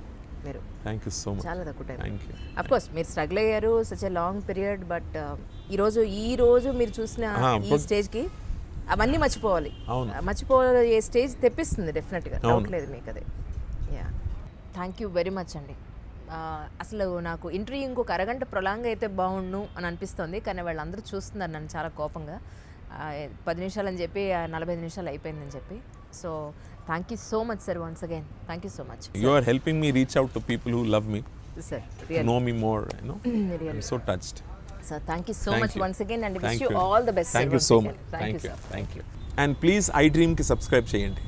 మీరు. Thank you so much. చాలా తక్కువ టైం. అఫ్ కోర్స్ మీరు స్ట్రగుల్ అయ్యారు, such a long period. But ఈ రోజు మీరు చూసిన ఈ స్టేజ్ కి అవన్నీ మర్చిపోవాలి, మర్చిపోయే స్టేజ్ తెప్పిస్తుంది డెఫినెట్గా, డౌట్ లేదు మీకు అదే. Yeah, thank you very much అండి. అసలు నాకు ఇంటర్వ్యూ ఇంకొక అరగంట ప్రొలాంగ్ అయితే బాగుండు అని అనిపిస్తుంది, కానీ వాళ్ళందరూ చూస్తున్నారు నన్ను చాలా కోపంగా. 10 నిమిషాలు అని చెప్పి 45 నిమిషాలు అయిపోయిందని చెప్పి. So thank you so much sir, once again thank you so much. You are helping me reach out to people who love me, sir, really. Know me more, you know. Really. I'm so touched. Sir, thank you so much once again, and wish you all the best. Thank you so much. Thank you, sir. Thank you. And please iDream ki subscribe cheyandi.